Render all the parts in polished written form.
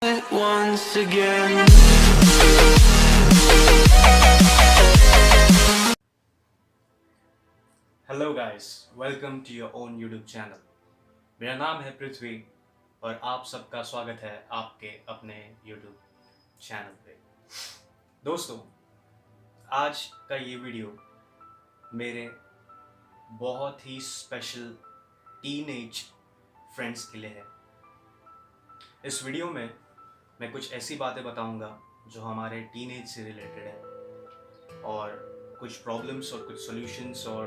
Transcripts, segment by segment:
once again. Hello guys, welcome to your own YouTube channel. मेरा नाम है पृथ्वी और आप सबका स्वागत है आपके अपने यूट्यूब चैनल पे। दोस्तों, आज का ये वीडियो मेरे बहुत ही स्पेशल टीनेज फ्रेंड्स के लिए है। इस वीडियो में मैं कुछ ऐसी बातें बताऊंगा जो हमारे टीनेज से रिलेटेड है और कुछ प्रॉब्लम्स और कुछ सॉल्यूशंस और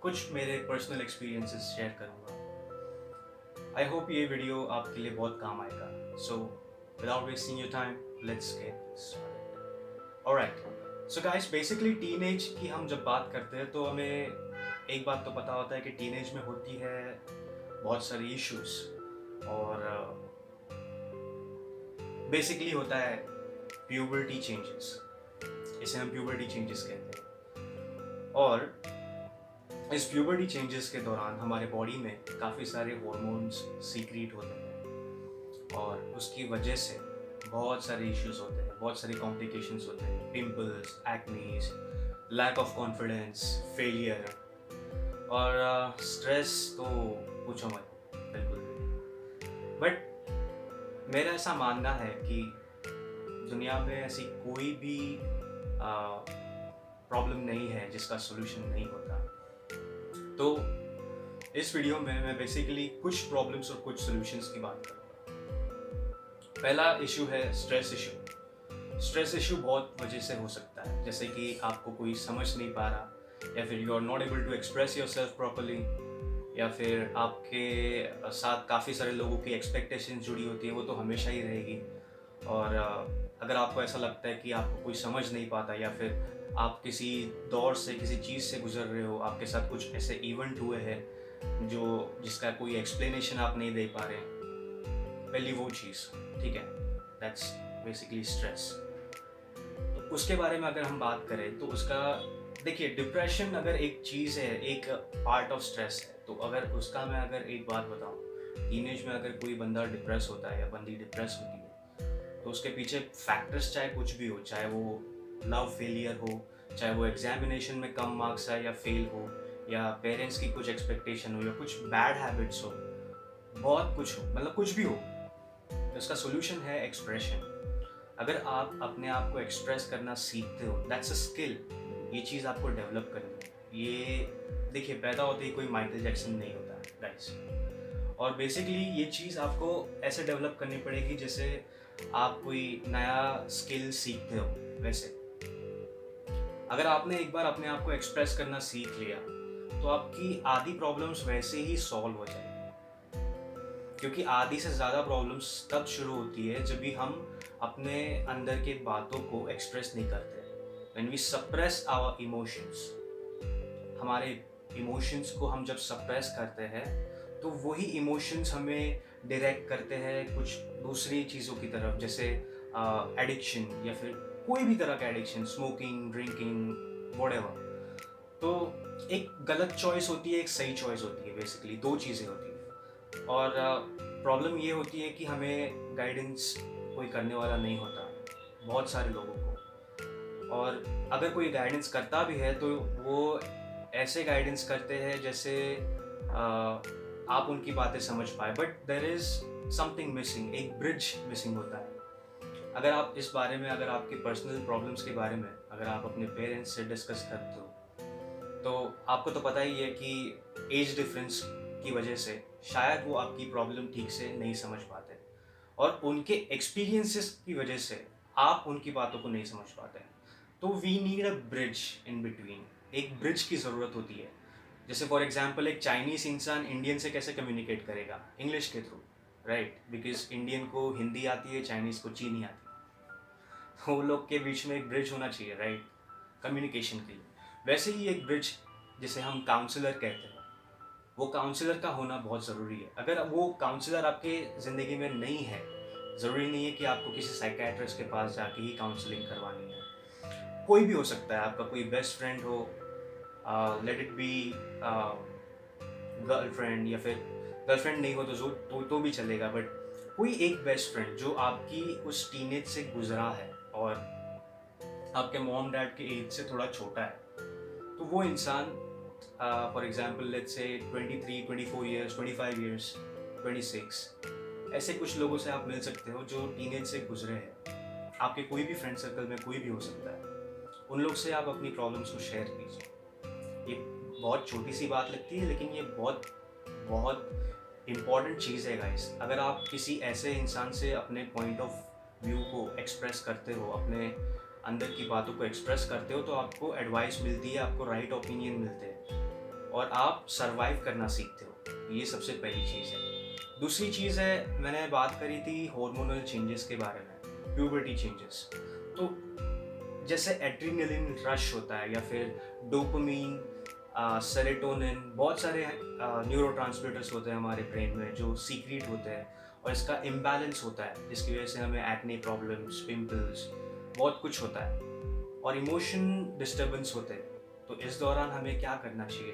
कुछ मेरे पर्सनल एक्सपीरियंसेस शेयर करूंगा। आई होप ये वीडियो आपके लिए बहुत काम आएगा। So without wasting your time, let's get started. Alright, so guys, basically teenage की हम जब बात करते हैं तो हमें एक बात तो पता होता है कि टीनेज में होती है बहुत सारी इश्यूज और बेसिकली होता है प्यूबर्टी चेंजेस। इसे हम प्यूबर्टी चेंजेस कहते हैं। और इस प्यूबर्टी चेंजेस के दौरान हमारे बॉडी में काफ़ी सारे हॉर्मोन्स सीक्रेट होते हैं और उसकी वजह से बहुत सारे इश्यूज होते हैं, बहुत सारी कॉम्प्लिकेशंस होते हैं, pimples, acnes, lack of confidence, failure और स्ट्रेस तो पूछो मत, बिल्कुल भी। बट मेरा ऐसा मानना है कि दुनिया में ऐसी कोई भी प्रॉब्लम नहीं है जिसका सोल्यूशन नहीं होता। तो इस वीडियो में मैं बेसिकली कुछ प्रॉब्लम्स और कुछ सॉल्यूशंस की बात करूँगा। पहला इशू है स्ट्रेस इशू। स्ट्रेस इशू बहुत वजह से हो सकता है, जैसे कि आपको कोई समझ नहीं पा रहा, या फिर you are not able to express yourself properly, या फिर आपके साथ काफ़ी सारे लोगों की एक्सपेक्टेशन जुड़ी होती है, वो तो हमेशा ही रहेगी। और अगर आपको ऐसा लगता है कि आपको कोई समझ नहीं पाता, या फिर आप किसी दौर से, किसी चीज़ से गुजर रहे हो, आपके साथ कुछ ऐसे इवेंट हुए हैं जिसका कोई एक्सप्लेनेशन आप नहीं दे पा रहे, पहली वो चीज़, ठीक है, दैट्स बेसिकली स्ट्रेस। तो उसके बारे में अगर हम बात करें तो उसका देखिए, डिप्रेशन अगर एक चीज़ है, एक पार्ट ऑफ स्ट्रेस है, तो अगर उसका मैं अगर एक बात बताऊं, टीनेज में अगर कोई बंदा डिप्रेस होता है या बंदी डिप्रेस होती है तो उसके पीछे फैक्टर्स चाहे कुछ भी हो, चाहे वो लव फेलियर हो, चाहे वो एग्जामिनेशन में कम मार्क्स आए या फेल हो, या पेरेंट्स की कुछ एक्सपेक्टेशन हो, या कुछ बैड हैबिट्स हो, बहुत कुछ हो, मतलब कुछ भी हो, तो इसका सोल्यूशन है एक्सप्रेशन। अगर आप अपने आप को एक्सप्रेस करना सीखते हो, दैट्स अ स्किल। ये चीज़ आपको डेवलप करनी है। ये देखिए, पैदा होते ही कोई माइकल जैक्सन नहीं होता है गाइस। और बेसिकली ये चीज़ आपको ऐसे डेवलप करनी पड़ेगी जैसे आप कोई नया स्किल सीखते हो वैसे। अगर आपने एक बार अपने आप को एक्सप्रेस करना सीख लिया तो आपकी आधी प्रॉब्लम्स वैसे ही सॉल्व हो जाएगी, क्योंकि आधी से ज़्यादा प्रॉब्लम्स तब शुरू होती है जब भी हम अपने अंदर के बातों को एक्सप्रेस नहीं करते। When we suppress our emotions, हमारे इमोशंस को हम जब सप्रेस करते हैं तो वही इमोशंस हमें डायरेक्ट करते हैं कुछ दूसरी चीज़ों की तरफ, जैसे एडिक्शन या फिर कोई भी तरह का एडिक्शन, स्मोकिंग, ड्रिंकिंग, व्हाटएवर। तो एक गलत चॉइस होती है, एक सही चॉइस होती है, बेसिकली दो चीज़ें होती हैं। और प्रॉब्लम ये होती है कि हमें गाइडेंस कोई करने वाला नहीं होता बहुत सारे लोगों को, और अगर कोई गाइडेंस करता भी है तो वो ऐसे गाइडेंस करते हैं जैसे आप उनकी बातें समझ पाए, but there is something missing, एक ब्रिज मिसिंग होता है। अगर आप इस बारे में, अगर आपके पर्सनल प्रॉब्लम्स के बारे में अगर आप अपने पेरेंट्स से डिस्कस करते हो तो आपको तो पता ही है कि एज डिफरेंस की वजह से शायद वो आपकी प्रॉब्लम ठीक से नहीं समझ पाते, और उनके एक्सपीरियंसेस की वजह से आप उनकी बातों को नहीं समझ पाते हैं। तो we need a bridge in between, एक ब्रिज की ज़रूरत होती है। जैसे फॉर एग्जांपल, एक चाइनीज़ इंसान इंडियन से कैसे कम्युनिकेट करेगा? इंग्लिश के थ्रू, राइट? बिकॉज इंडियन को हिंदी आती है, चाइनीज़ को चीनी आती है, तो वो लोग के बीच में एक ब्रिज होना चाहिए, राइट, कम्युनिकेशन के लिए। वैसे ही एक ब्रिज जिसे हम काउंसलर कहते हैं, वो काउंसलर का होना बहुत ज़रूरी है। अगर वो काउंसलर आपके ज़िंदगी में नहीं है, ज़रूरी नहीं है कि आपको किसी साइकेट्रिस्ट के पास जाके ही काउंसलिंग करवानी है। कोई भी हो सकता है, आपका कोई बेस्ट फ्रेंड हो, लेट इट बी गर्लफ्रेंड, या फिर गर्लफ्रेंड नहीं हो तो भी चलेगा, बट कोई एक बेस्ट फ्रेंड जो आपकी उस टीनेज से गुजरा है और आपके मॉम डैड के एज से थोड़ा छोटा है, तो वो इंसान for example let's say 23, 24 years, 25 years, 26, ऐसे कुछ लोगों से आप मिल सकते हो जो टीनेज से गुजरे हैं। आपके कोई भी फ्रेंड सर्कल में कोई भी हो सकता है। उन लोग से आप अपनी प्रॉब्लम्स को शेयर कीजिए। ये बहुत छोटी सी बात लगती है, लेकिन ये बहुत बहुत इम्पॉर्टेंट चीज़ है गाइस। अगर आप किसी ऐसे इंसान से अपने पॉइंट ऑफ व्यू को एक्सप्रेस करते हो, अपने अंदर की बातों को एक्सप्रेस करते हो, तो आपको एडवाइस मिलती है, आपको राइट ओपिनियन मिलते हैं और आप सर्वाइव करना सीखते हो। ये सबसे पहली चीज़ है। दूसरी चीज़ है, मैंने बात करी थी हार्मोनल चेंजेस के बारे में, प्यूबर्टी चेंजेस। तो जैसे एड्रेनलिन रश होता है या फिर डोपामीन, सेरोटोनिन, बहुत सारे न्यूरोट्रांसमीटर्स होते हैं हमारे ब्रेन में जो सीक्रेट होते हैं, और इसका इम्बैलेंस होता है जिसकी वजह से हमें एक्ने प्रॉब्लम्स, पिंपल्स, बहुत कुछ होता है और इमोशन डिस्टर्बेंस होते हैं। तो इस दौरान हमें क्या करना चाहिए?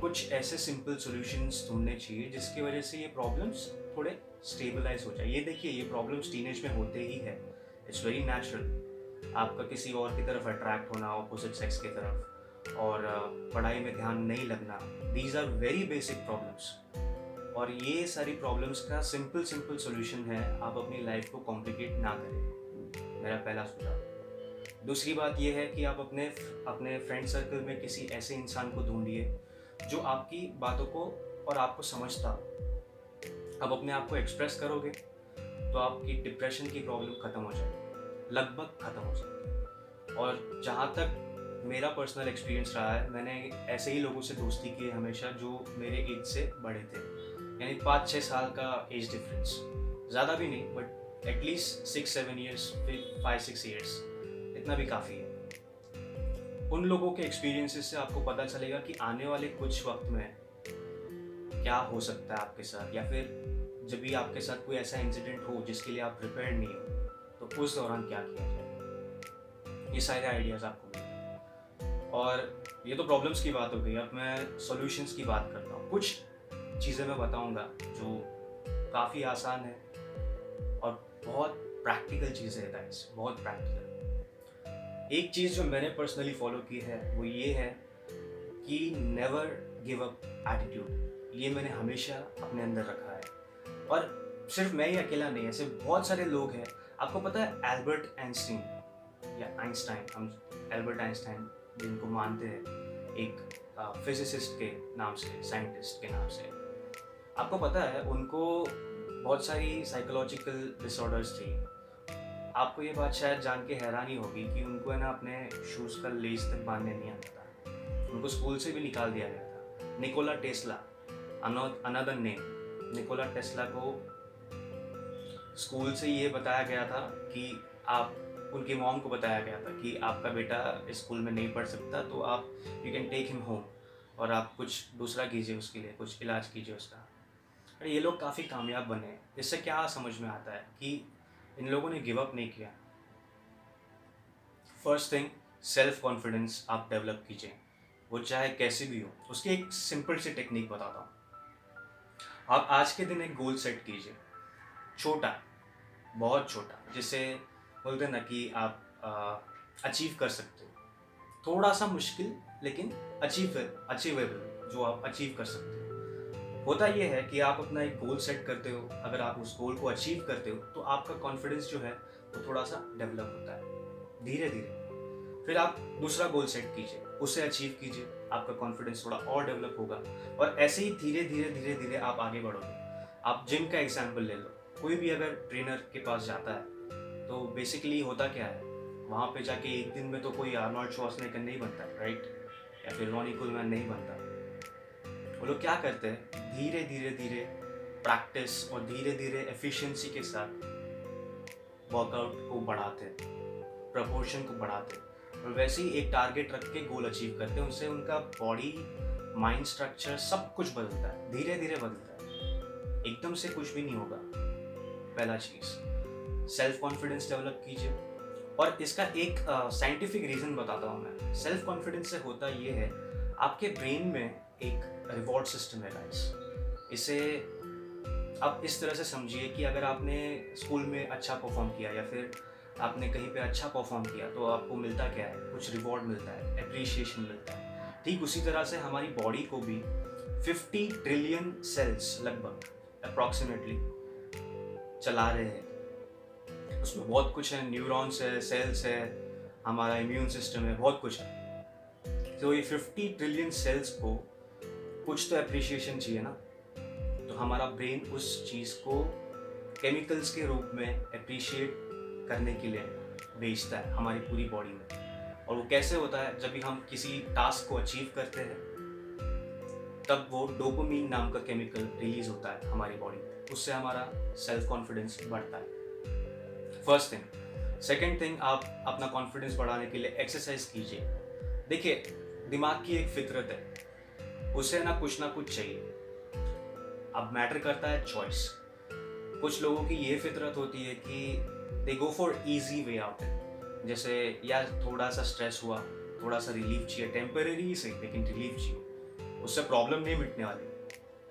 कुछ ऐसे सिंपल सॉल्यूशंस ढूंढने चाहिए जिसकी वजह से ये प्रॉब्लम्स थोड़े स्टेबलाइज हो जाए। ये देखिए, ये प्रॉब्लम्स टीनेज में होते ही है, इट्स वेरी नेचुरल। आपका किसी और की तरफ अट्रैक्ट होना, ऑपोजिट सेक्स की तरफ, और पढ़ाई में ध्यान नहीं लगना, these are very basic problems. और ये सारी प्रॉब्लम्स का सिंपल सॉल्यूशन है, आप अपनी लाइफ को कॉम्प्लिकेट ना करें, मेरा पहला सुझाव। दूसरी बात यह है कि आप अपने फ्रेंड सर्कल में किसी ऐसे इंसान को ढूंढिए जो आपकी बातों को और आपको समझता हो। अब अपने आप को एक्सप्रेस करोगे तो आपकी डिप्रेशन की प्रॉब्लम ख़त्म हो जाएगी, लगभग ख़त्म हो जाएगी। और जहाँ तक मेरा पर्सनल एक्सपीरियंस रहा है, मैंने ऐसे ही लोगों से दोस्ती की है हमेशा जो मेरे एज से बड़े थे, यानी 5-6 साल का एज डिफरेंस, ज़्यादा भी नहीं, बट एटलीस्ट 6-7 ईयर्स, 5-6 ईयर्स, इतना भी काफ़ी है। उन लोगों के एक्सपीरियंसेस से आपको पता चलेगा कि आने वाले कुछ वक्त में क्या हो सकता है आपके साथ, या फिर जब भी आपके साथ कोई ऐसा इंसिडेंट हो जिसके लिए आप प्रिपेयर्ड नहीं हो, तो उस दौरान क्या किया जाए। ये सारे आइडियाज़ आपको मिलेंगे। और ये तो प्रॉब्लम्स की बात हो गई, अब मैं सॉल्यूशंस की बात करता हूँ। कुछ चीज़ें मैं बताऊँगा जो काफ़ी आसान है और बहुत प्रैक्टिकल चीज़ें हैं गाइस, बहुत प्रैक्टिकल। एक चीज़ जो मैंने पर्सनली फॉलो की है वो ये है कि नेवर गिव अप एटीट्यूड। ये मैंने हमेशा अपने अंदर रखा है, और सिर्फ मैं ही अकेला नहीं, ऐसे बहुत सारे लोग हैं। आपको पता है एल्बर्ट आइंस्टाइन, या आइंस्टाइन, हम एल्बर्ट आइंस्टाइन जिनको मानते हैं एक फिजिसिस्ट के नाम से, साइंटिस्ट के नाम से, आपको पता है उनको बहुत सारी साइकोलॉजिकल डिसऑर्डर्स थी। आपको ये बात शायद जान के हैरानी होगी कि उनको है ना अपने शूज़ का लेस तक बांधने नहीं आता था, उनको स्कूल से भी निकाल दिया गया था। Nikola Tesla, another name, Nikola Tesla को स्कूल से ये बताया गया था कि उनकी मॉम को बताया गया था कि आपका बेटा स्कूल में नहीं पढ़ सकता, तो आप you can take him home और आप कुछ दूसरा कीजिए, उसके लिए कुछ इलाज कीजिए उसका। और ये लोग काफ़ी कामयाब बने। इससे क्या समझ में आता है कि इन लोगों ने गिव अप नहीं किया। फर्स्ट थिंग, सेल्फ कॉन्फिडेंस आप डेवलप कीजिए, वो चाहे कैसे भी हो। उसकी एक सिंपल सी टेक्निक बताता हूँ। आप आज के दिन एक गोल सेट कीजिए, छोटा, बहुत छोटा, जिसे बोलते हैं ना कि आप अचीव कर सकते हो। थोड़ा सा मुश्किल लेकिन अचीवेबल, जो आप अचीव कर सकते हो। होता यह है कि आप अपना एक गोल सेट करते हो, अगर आप उस गोल को अचीव करते हो तो आपका कॉन्फिडेंस जो है वो थोड़ा सा डेवलप होता है धीरे धीरे। फिर आप दूसरा गोल सेट कीजिए, उसे अचीव कीजिए, आपका कॉन्फिडेंस थोड़ा और डेवलप होगा, और ऐसे ही धीरे धीरे आप आगे बढ़ोगे। आप जिम का एग्जाम्पल ले लो, कोई भी अगर ट्रेनर के पास जाता है तो बेसिकली होता क्या है, वहाँ पे जाके एक दिन में तो कोई आर्नोल्ड श्वार्ज़नेगर नहीं बनता, राइट, या फिर रॉनी कुलमैन नहीं बनता। वो लोग क्या करते हैं, धीरे धीरे प्रैक्टिस और धीरे धीरे एफिशिएंसी के साथ वर्कआउट को बढ़ाते हैं, प्रपोर्शन को बढ़ाते हैं, और वैसे ही एक टारगेट रख के गोल अचीव करते हैं। उससे उनका बॉडी, माइंड स्ट्रक्चर सब कुछ बदलता है, धीरे धीरे बदलता है, एकदम से कुछ भी नहीं होगा। पहला चीज़, सेल्फ कॉन्फिडेंस डेवलप कीजिए। और इसका एक साइंटिफिक रीज़न बताता हूँ मैं। सेल्फ कॉन्फिडेंस से होता ये है, आपके ब्रेन में एक रिवॉर्ड सिस्टम है गाइस। इसे आप इस तरह से समझिए कि अगर आपने स्कूल में अच्छा परफॉर्म किया या फिर आपने कहीं पे अच्छा परफॉर्म किया तो आपको मिलता क्या है, कुछ रिवॉर्ड मिलता है, एप्रिसिएशन मिलता है। ठीक उसी तरह से हमारी बॉडी को भी 50 ट्रिलियन सेल्स लगभग अप्रॉक्सीमेटली चला रहे हैं। उसमें बहुत कुछ है, न्यूरॉन्स है, सेल्स है, हमारा इम्यून सिस्टम है, बहुत कुछ है। तो ये 50 ट्रिलियन सेल्स को कुछ तो एप्रिसिएशन चाहिए ना, तो हमारा ब्रेन उस चीज़ को केमिकल्स के रूप में एप्रिशिएट करने के लिए भेजता है हमारी पूरी बॉडी में। और वो कैसे होता है, जब भी हम किसी टास्क को अचीव करते हैं तब वो डोपामीन नाम का केमिकल रिलीज होता है हमारी बॉडी में, उससे हमारा सेल्फ कॉन्फिडेंस बढ़ता है। First thing. सेकेंड थिंग, आप अपना कॉन्फिडेंस बढ़ाने के लिए एक्सरसाइज कीजिए। देखिए, दिमाग की एक फितरत है, उसे ना कुछ चाहिए। अब मैटर करता है चॉइस। कुछ लोगों की ये फितरत होती है कि they go for easy way out. जैसे यार थोड़ा सा स्ट्रेस हुआ, थोड़ा सा रिलीफ चाहिए, टेम्परेरी ही सही लेकिन रिलीफ चाहिए, उससे प्रॉब्लम नहीं मिटने वाली,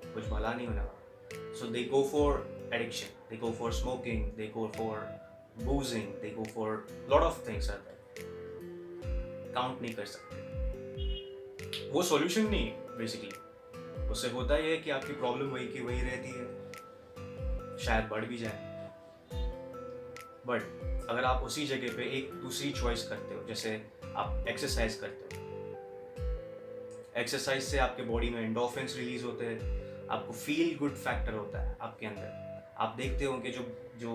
कुछ भला नहीं होने वाला। So they go for addiction, they go for smoking, they go for boozing, they go for lot of things are there, count नहीं कर सकते। वो सॉल्यूशन नहीं है बेसिकली। उससे होता ये है कि आपकी प्रॉब्लम वही की वही रहती है, शायद बढ़ भी जाए। बट अगर आप उसी जगह पे एक दूसरी चॉइस करते हो, जैसे आप एक्सरसाइज करते हो, एक्सरसाइज से आपके बॉडी में एंडोर्फिन्स रिलीज होते हैं, आपको फील गुड फैक्टर होता है आपके अंदर। आप देखते होंगे जो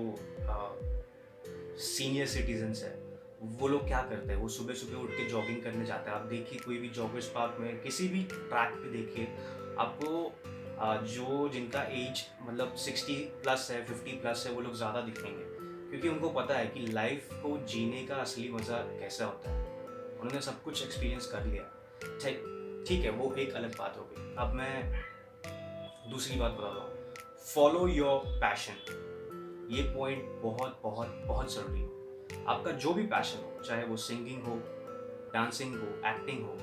सीनियर सिटीजन्स है, वो लोग क्या करते हैं, वो सुबह सुबह उठ के जॉगिंग करने जाते हैं। आप देखिए कोई भी जॉगर्स पार्क में, किसी भी ट्रैक पे देखिए आपको जो जिनका एज मतलब 60 प्लस है, 50 प्लस है, वो लोग ज़्यादा दिखेंगे, क्योंकि उनको पता है कि लाइफ को जीने का असली मज़ा कैसा होता है। उन्होंने सब कुछ एक्सपीरियंस कर लिया। ठीक है, वो एक अलग बात हो गई। अब मैं दूसरी बात बताता हूँ, फॉलो योर पैशन। ये पॉइंट बहुत बहुत बहुत ज़रूरी है। आपका जो भी पैशन हो, चाहे वो सिंगिंग हो, डांसिंग हो, एक्टिंग हो,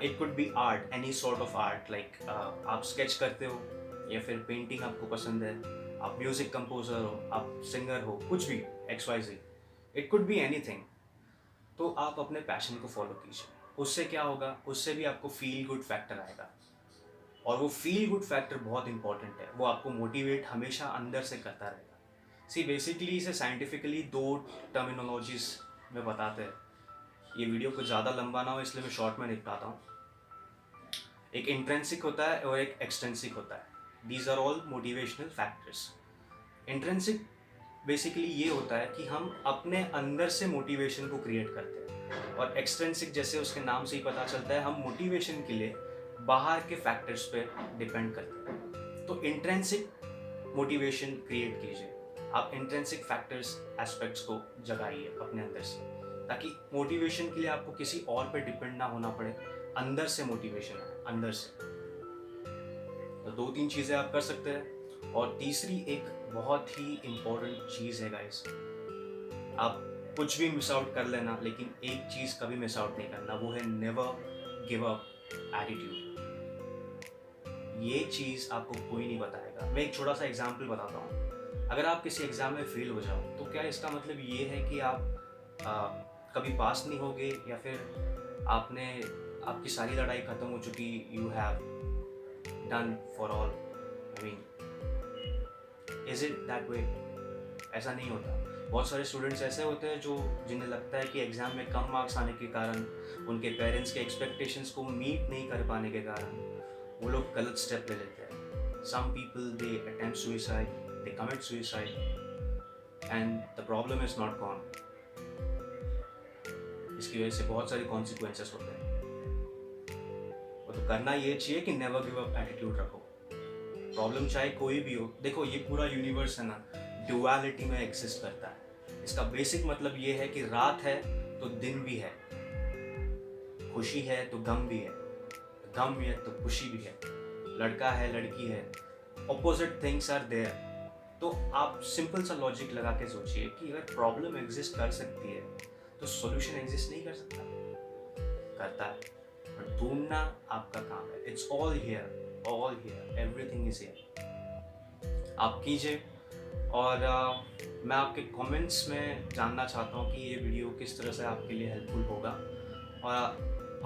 it could be art, any sort of art, like आप स्केच करते हो या फिर पेंटिंग आपको पसंद है, आप म्यूजिक कंपोजर हो, आप सिंगर हो, कुछ भी XYZ, it could be anything. तो आप अपने पैशन को फॉलो कीजिए। उससे क्या होगा, उससे भी आपको फील गुड फैक्टर आएगा, और वो फील गुड फैक्टर बहुत इंपॉर्टेंट है। वो आपको मोटिवेट हमेशा अंदर से करता रहेगा। सी बेसिकली इसे साइंटिफिकली 2 टर्मिनोलॉजीज में बताते हैं। ये वीडियो कुछ ज़्यादा लंबा ना हो इसलिए मैं शॉर्ट में निपटाता हूँ। एक इंट्रेंसिक होता है और एक एक्सट्रेंसिक होता है। These are all motivational factors. Intrinsic basically ये होता है कि हम अपने अंदर से मोटिवेशन को क्रिएट करते हैं, और एक्सट्रेंसिक जैसे उसके नाम से ही पता चलता है, हम मोटिवेशन के लिए बाहर के फैक्टर्स पे डिपेंड करते हैं। तो इंट्रेंसिक मोटिवेशन क्रिएट कीजिए। आप इंट्रेंसिक फैक्टर्स एस्पेक्ट्स को जगाइए अपने अंदर से, ताकि मोटिवेशन के लिए आपको किसी और पे डिपेंड ना होना पड़े। अंदर से मोटिवेशन है, अंदर से। तो 2-3 चीज़ें आप कर सकते हैं। और तीसरी एक बहुत ही इम्पोर्टेंट चीज़ है गाइस, आप कुछ भी मिस आउट कर लेना, लेकिन एक चीज़ कभी मिस आउट नहीं करना, वो है नेवर गिव अप एटीट्यूड। ये चीज़ आपको कोई नहीं बताएगा। मैं एक छोटा सा एग्जाम्पल बताता हूँ। अगर आप किसी एग्ज़ाम में फेल हो जाओ तो क्या इसका मतलब ये है कि आप कभी पास नहीं होगे, या फिर आपकी सारी लड़ाई ख़त्म हो चुकी, you have done for all? I mean, is it that way? ऐसा नहीं होता। बहुत सारे स्टूडेंट्स ऐसे होते हैं जिन्हें लगता है कि एग्ज़ाम में कम मार्क्स आने के कारण, उनके पेरेंट्स के एक्सपेक्टेशंस को मीट नहीं कर पाने के कारण वो लोग गलत स्टेप ले लेते हैं। Some people they attempt suicide, they commit suicide, and the problem is not gone. इसकी वजह से बहुत सारे कॉन्सिक्वेंसेस होते हैं। तो करना ये चाहिए कि नेवर गिव अप एटीट्यूड रखो। प्रॉब्लम चाहे कोई भी हो, देखो ये पूरा यूनिवर्स है ना, ड्युअलिटी में एग्जिस्ट करता है। इसका बेसिक मतलब ये है कि रात है तो दिन भी है, खुशी है तो गम भी है, गम भी है तो खुशी भी है, लड़का है लड़की है, ऑपोजिट थिंग्स आर देयर। तो आप सिंपल सा लॉजिक लगा के सोचिए कि अगर प्रॉब्लम एग्जिस्ट कर सकती है तो सॉल्यूशन एग्जिस्ट नहीं कर सकता? करता है, पर ढूंढना आपका काम है। It's all here, everything is here. आप कीजिए। और मैं आपके कमेंट्स में जानना चाहता हूँ कि ये वीडियो किस तरह से आपके लिए हेल्पफुल होगा।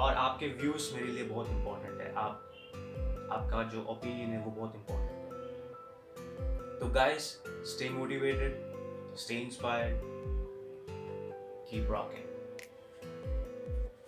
और आपके व्यूज़ मेरे लिए बहुत इम्पोर्टेंट है। आपका जो ओपिनियन है वो बहुत इम्पोर्टेंट है। तो guys, stay motivated, stay inspired, keep rocking.